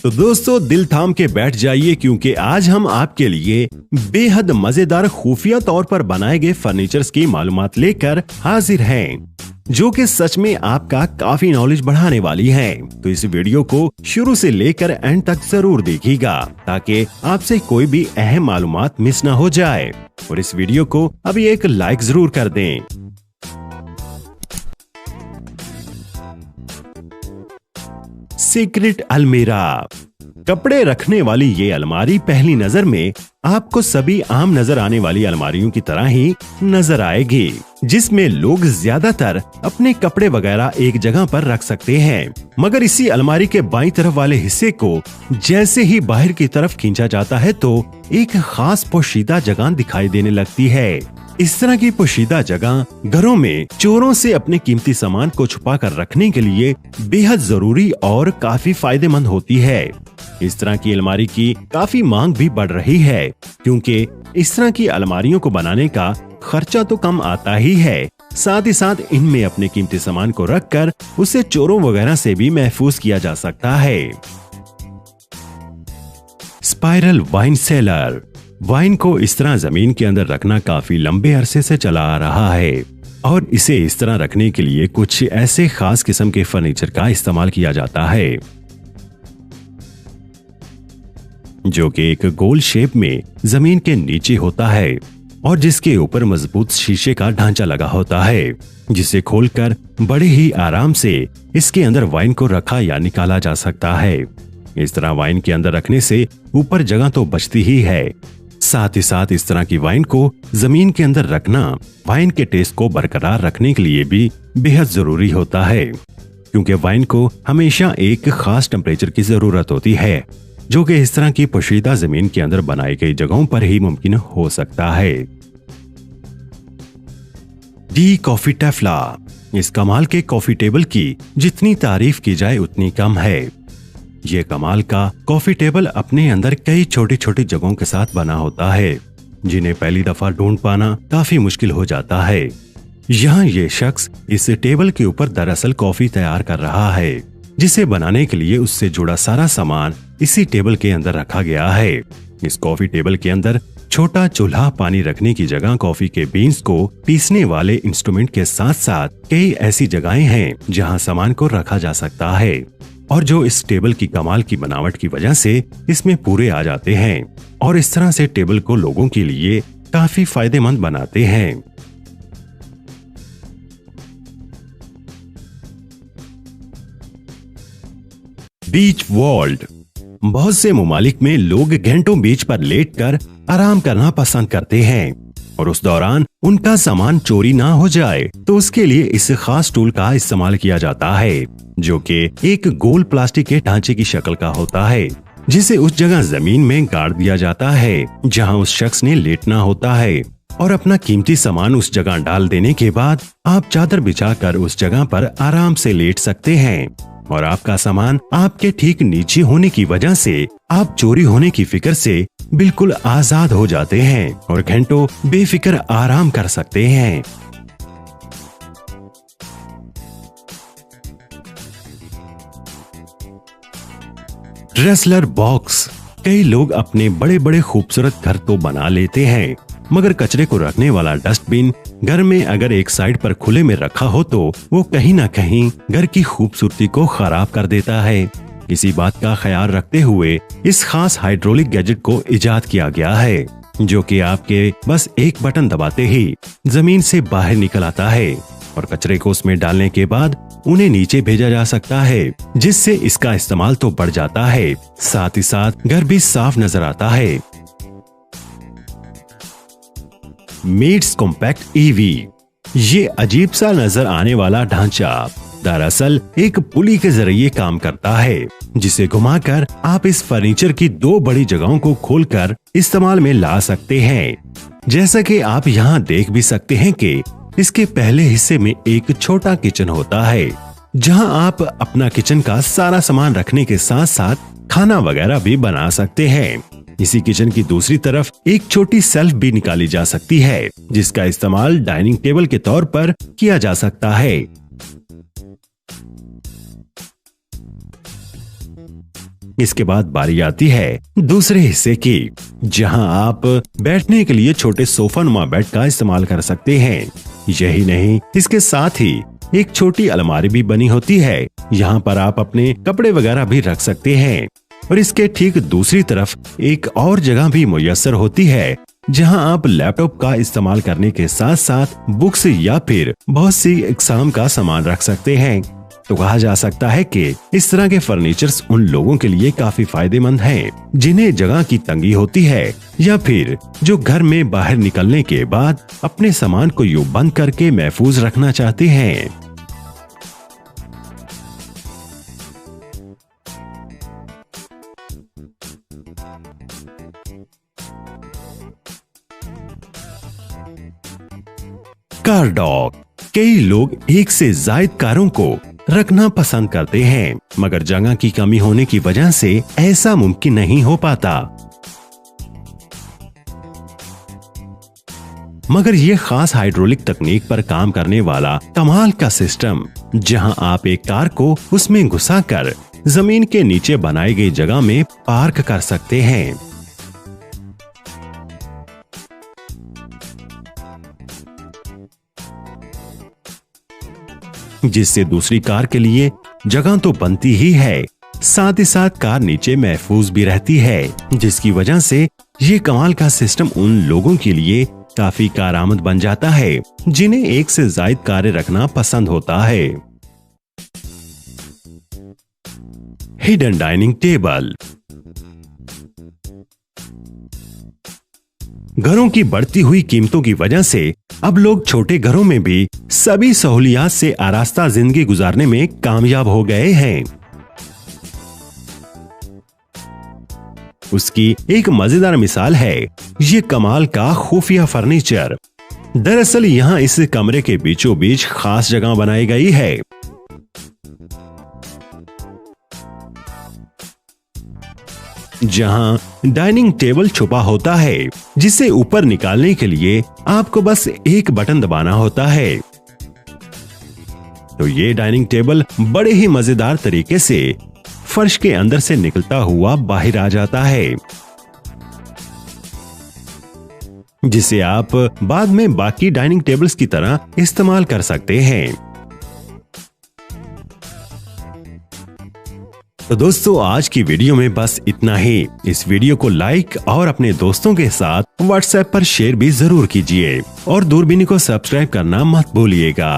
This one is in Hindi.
तो दोस्तों दिल थाम के बैठ जाइए क्योंकि आज हम आपके लिए बेहद मजेदार खुफिया तौर पर बनाए गए फर्नीचर्स की मालूमात लेकर हाजिर हैं, जो कि सच में आपका काफी नॉलेज बढ़ाने वाली है। तो इस वीडियो को शुरू से लेकर एंड तक जरूर देखिएगा ताकि आपसे कोई भी अहम मालूमात मिस ना हो जाए। और इस वीडियो को अभी एक लाइक जरूर कर दें। सीक्रेट अलमीरा। कपड़े रखने वाली ये अलमारी पहली नजर में आपको सभी आम नजर आने वाली अलमारियों की तरह ही नजर आएगी, जिसमें लोग ज्यादातर अपने कपड़े वगैरह एक जगह पर रख सकते हैं। मगर इसी अलमारी के बाईं तरफ वाले हिस्से को जैसे ही बाहर की तरफ खींचा जाता है तो एक खास पोशीदा जगह दिखाई देने लगती है। इस तरह की पोशीदा जगह घरों में चोरों से अपने कीमती सामान को छुपा कर रखने के लिए बेहद जरूरी और काफी फायदेमंद होती है। इस तरह की अलमारी की काफी मांग भी बढ़ रही है क्योंकि इस तरह की अलमारियों को बनाने का खर्चा तो कम आता ही है, साथ ही साथ इनमें अपने कीमती सामान को रखकर उसे चोरों वगैरह से भी महफूज किया जा सकता है। Spiral wine cellar. वाइन को इस तरह जमीन के अंदर रखना काफी लंबे अरसे से चला आ रहा है और इसे इस तरह रखने के लिए कुछ ऐसे खास किस्म के फर्नीचर का इस्तेमाल किया जाता है जो कि एक गोल शेप में जमीन के नीचे होता है और जिसके ऊपर मजबूत शीशे का ढांचा लगा होता है, जिसे खोलकर बड़े ही आराम से इसके अंदर वाइन को रखा या निकाला जा सकता है। इस तरह वाइन के अंदर रखने से ऊपर जगह तो बचती ही है, साथ ही साथ इस तरह की वाइन को जमीन के अंदर रखना वाइन के टेस्ट को बरकरार रखने के लिए भी बेहद जरूरी होता है, क्योंकि वाइन को हमेशा एक खास टेम्परेचर की जरूरत होती है जो कि इस तरह की पोशीदा जमीन के अंदर बनाई गई जगहों पर ही मुमकिन हो सकता है। डी कॉफी टेफ्ला। इस कमाल के कॉफी टेबल की जितनी तारीफ की जाए उतनी कम है। ये कमाल का कॉफी टेबल अपने अंदर कई छोटी छोटी जगहों के साथ बना होता है जिन्हें पहली दफा ढूंढ पाना काफी मुश्किल हो जाता है। यहाँ ये शख्स इस टेबल के ऊपर दरअसल कॉफी तैयार कर रहा है, जिसे बनाने के लिए उससे जुड़ा सारा सामान इसी टेबल के अंदर रखा गया है। इस कॉफी टेबल के अंदर छोटा चूल्हा, पानी रखने की जगह, कॉफी के बीन्स को पीसने वाले इंस्ट्रूमेंट के साथ साथ कई ऐसी जगहें हैं जहां सामान को रखा जा सकता है और जो इस टेबल की कमाल की बनावट की वजह से इसमें पूरे आ जाते हैं और इस तरह से टेबल को लोगों के लिए काफी फायदेमंद बनाते हैं। बीच वॉल्ट। बहुत से ममालिक में लोग घंटों बीच पर लेटकर आराम करना पसंद करते हैं और उस दौरान उनका सामान चोरी ना हो जाए तो उसके लिए इस खास टूल का इस्तेमाल किया जाता है जो कि एक गोल प्लास्टिक के ढांचे की शक्ल का होता है, जिसे उस जगह जमीन में गाड़ दिया जाता है जहां उस शख्स ने लेटना होता है और अपना कीमती सामान उस जगह डाल देने के बाद आप चादर बिछाकर उस जगह पर आराम से लेट सकते हैं और आपका सामान आपके ठीक नीचे होने की वजह से आप चोरी होने की फिक्र से बिल्कुल आजाद हो जाते हैं और घंटों बेफिक्र आराम कर सकते हैं। Dressler box. कई लोग अपने बड़े बड़े खूबसूरत घर तो बना लेते हैं, मगर कचरे को रखने वाला डस्टबिन घर में अगर एक साइड पर खुले में रखा हो तो वो कहीं ना कहीं घर की खूबसूरती को खराब कर देता है। इसी बात का ख्याल रखते हुए इस खास हाइड्रोलिक गैजेट को इजाद किया गया है जो कि आपके बस एक बटन दबाते ही जमीन से बाहर निकल आता है और कचरे को उसमें डालने के बाद उन्हें नीचे भेजा जा सकता है, जिससे इसका इस्तेमाल तो बढ़ जाता है, साथ ही साथ घर भी साफ नजर आता है। Meets compact EV. ये अजीब सा नजर आने वाला ढांचा दरअसल एक पुली के जरिए काम करता है, जिसे घुमाकर आप इस फर्नीचर की दो बड़ी जगहों को खोलकर इस्तेमाल में ला सकते हैं। जैसा कि आप यहाँ देख भी सकते हैं कि इसके पहले हिस्से में एक छोटा किचन होता है जहाँ आप अपना किचन का सारा सामान रखने के साथ साथ खाना वगैरह भी बना सकते हैं। इसी किचन की दूसरी तरफ एक छोटी सेल्फ भी निकाली जा सकती है जिसका इस्तेमाल डाइनिंग टेबल के तौर पर किया जा सकता है। इसके बाद बारी आती है दूसरे हिस्से की, जहां आप बैठने के लिए छोटे सोफा नुमा बेड का इस्तेमाल कर सकते हैं। यही नहीं, इसके साथ ही एक छोटी अलमारी भी बनी होती है। यहाँ पर आप अपने कपड़े वगैरह भी रख सकते हैं। और इसके ठीक दूसरी तरफ एक और जगह भी मुयस्सर होती है, जहां आप लैपटॉप का इस्तेमाल करने के साथ साथ बुक्स या फिर बहुत सी एग्जाम का सामान रख सकते हैं। तो कहा जा सकता है कि इस तरह के फर्नीचर्स उन लोगों के लिए काफी फायदेमंद हैं, जिन्हें जगह की तंगी होती है या फिर जो घर में बाहर निकलने के बाद अपने सामान को यूं बंद करके महफूज रखना चाहते हैं। Car doc. कई लोग एक से ज्यादा कारों को रखना पसंद करते हैं, मगर जगह की कमी होने की वजह से ऐसा मुमकिन नहीं हो पाता। मगर ये खास हाइड्रोलिक तकनीक पर काम करने वाला कमाल का सिस्टम, जहां आप एक कार को उसमें घुसाकर जमीन के नीचे बनाई गई जगह में पार्क कर सकते हैं। जिससे दूसरी कार के लिए जगह तो बनती ही है, साथ ही साथ कार नीचे महफूज भी रहती है, जिसकी वजह से ये कमाल का सिस्टम उन लोगों के लिए काफी कारआमद बन जाता है, जिन्हें एक से ज्यादा कारें रखना पसंद होता है। Hidden dining table. घरों की बढ़ती हुई कीमतों की वजह से अब लोग छोटे घरों में भी सभी सहूलियात से आरास्ता जिंदगी गुजारने में कामयाब हो गए हैं। उसकी एक मजेदार मिसाल है ये कमाल का खुफिया फर्नीचर। दरअसल यहाँ इस कमरे के बीचों बीच खास जगह बनाई गई है, जहां डाइनिंग टेबल छुपा होता है, जिसे ऊपर निकालने के लिए आपको बस एक बटन दबाना होता है। तो ये डाइनिंग टेबल बड़े ही मजेदार तरीके से फर्श के अंदर से निकलता हुआ बाहर आ जाता है, जिसे आप बाद में बाकी डाइनिंग टेबल्स की तरह इस्तेमाल कर सकते हैं। तो दोस्तों, आज की वीडियो में बस इतना ही। इस वीडियो को लाइक और अपने दोस्तों के साथ व्हाट्सएप पर शेयर भी जरूर कीजिए और दूरबीनी को सब्सक्राइब करना मत भूलिएगा।